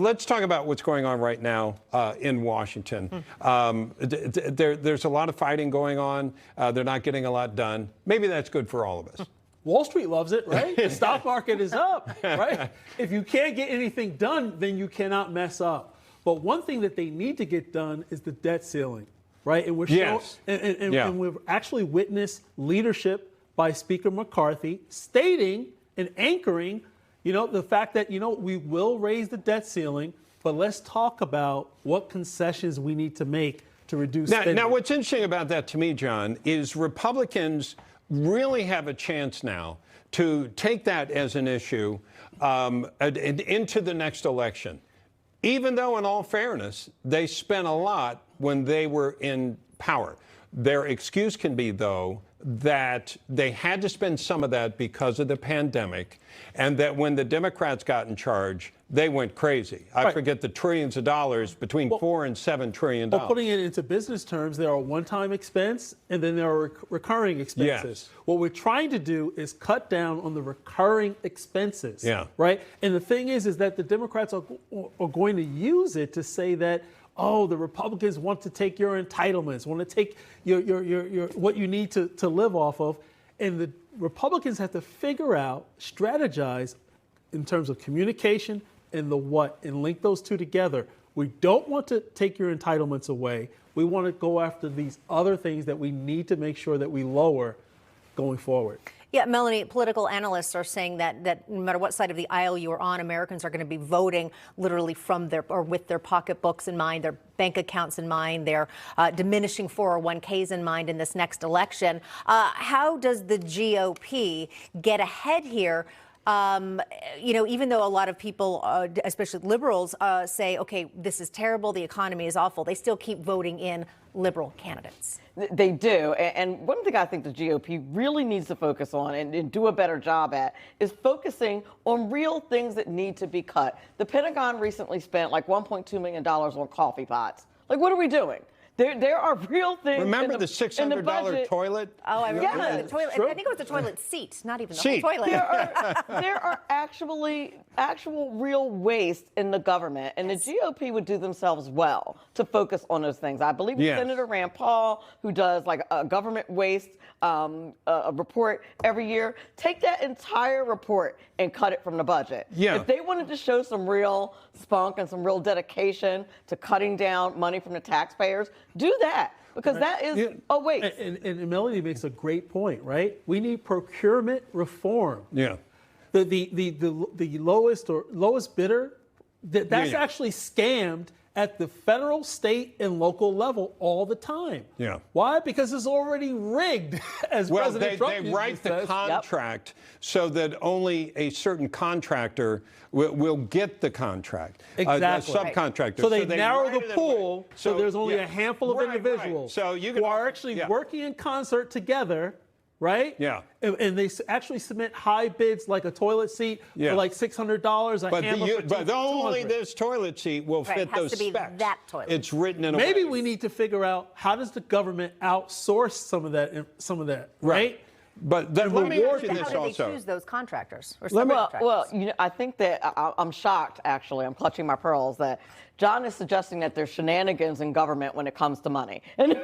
Let's talk about what's going on right now in Washington. There's a lot of fighting going on. They're not getting a lot done. Maybe that's good for all of us. Wall Street loves it, right? The stock market is up, right? If you can't get anything done, then you cannot mess up. But one thing that they need to get done is the debt ceiling, right? And and we've actually witnessed leadership by Speaker McCarthy stating and anchoring, the fact that, we will raise the debt ceiling, but let's talk about what concessions we need to make to reduce spending. Now, what's interesting about that to me, John, is Republicans really have a chance now to take that as an issue into the next election. Even though, in all fairness, they spent a lot when they were in power. Their excuse can be, though, that they had to spend some of that because of the pandemic, and that when the Democrats got in charge, they went crazy. I forget the trillions of dollars, between $4 and $7 trillion. Well, putting it into business terms, there are one-time expense and then there are recurring expenses. Yes. What we're trying to do is cut down on the recurring expenses. Yeah. Right? And the thing is that the Democrats are going to use it to say that, oh, the Republicans want to take your entitlements, want to take your what you need to live off of. And the Republicans have to figure out, strategize in terms of communication and the what, and link those two together. We don't want to take your entitlements away. We want to go after these other things that we need to make sure that we lower going forward. Yeah, Melanie, political analysts are saying that no matter what side of the aisle you are on, Americans are going to be voting literally from with their pocketbooks in mind, their bank accounts in mind, their diminishing 401ks in mind in this next election. How does the GOP get ahead here? Even though a lot of people, especially liberals, say, okay, this is terrible, the economy is awful, they still keep voting in liberal candidates. They do. And one thing I think the GOP really needs to focus on and do a better job at is focusing on real things that need to be cut. The Pentagon recently spent like $1.2 million on coffee pots. Like, what are we doing? There are real things. Remember the $600 toilet? Oh, I remember Yes. the toilet. I think it was the toilet seat, not even the whole toilet. There are actual real waste in the government, and the GOP would do themselves well to focus on those things. I believe Senator Rand Paul, who does like a government waste a report every year, take that entire report and cut it from the budget. Yeah. If they wanted to show some real spunk and some real dedication to cutting down money from the taxpayers, do that, because that is a waste. And Melanie makes a great point, right? We need procurement reform. Yeah. The lowest bidder, that's actually scammed at the federal, state, and local level all the time. Yeah. Why? Because it's already rigged, as President Trump they write the contract so that only a certain contractor will get the contract. Exactly. A subcontractor. So they narrow the pool, so there's only a handful of individuals who are actually working in concert together, right? Yeah. And they actually submit high bids, like a toilet seat for like $600, a hammer but only this toilet seat will fit those specs. That toilet. It's written in a Maybe way. we need to figure out, how does the government outsource some of that, right? But let me ask you this How do they also. choose those contractors? Or Well, I think that I'm shocked, actually. I'm clutching my pearls that John is suggesting that there's shenanigans in government when it comes to money. And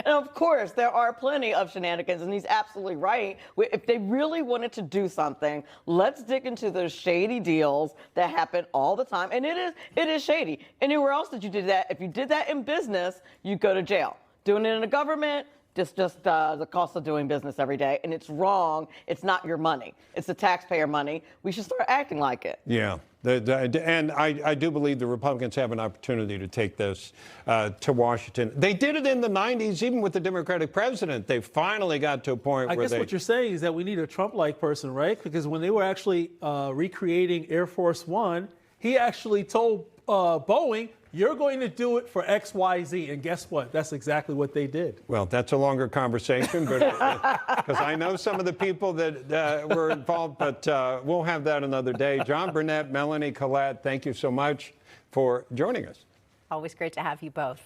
of course, there are plenty of shenanigans, and he's absolutely right. If they really wanted to do something, let's dig into those shady deals that happen all the time. And it is shady. Anywhere else that you did that, if you did that in business, you go to jail. Doing it in the government, just the cost of doing business every day. And it's wrong. It's not your money. It's the taxpayer money. We should start acting like it. Yeah. And I do believe the Republicans have an opportunity to take this to Washington. They did it in the 90s, even with the Democratic president. They finally got to a point where I guess what you're saying is that we need a Trump-like person, right? Because when they were actually recreating Air Force One, he actually told Boeing, you're going to do it for X, Y, Z. And guess what? That's exactly what they did. Well, that's a longer conversation, but because I know some of the people that were involved, but we'll have that another day. John Burnett, Melanie, Collette, thank you so much for joining us. Always great to have you both.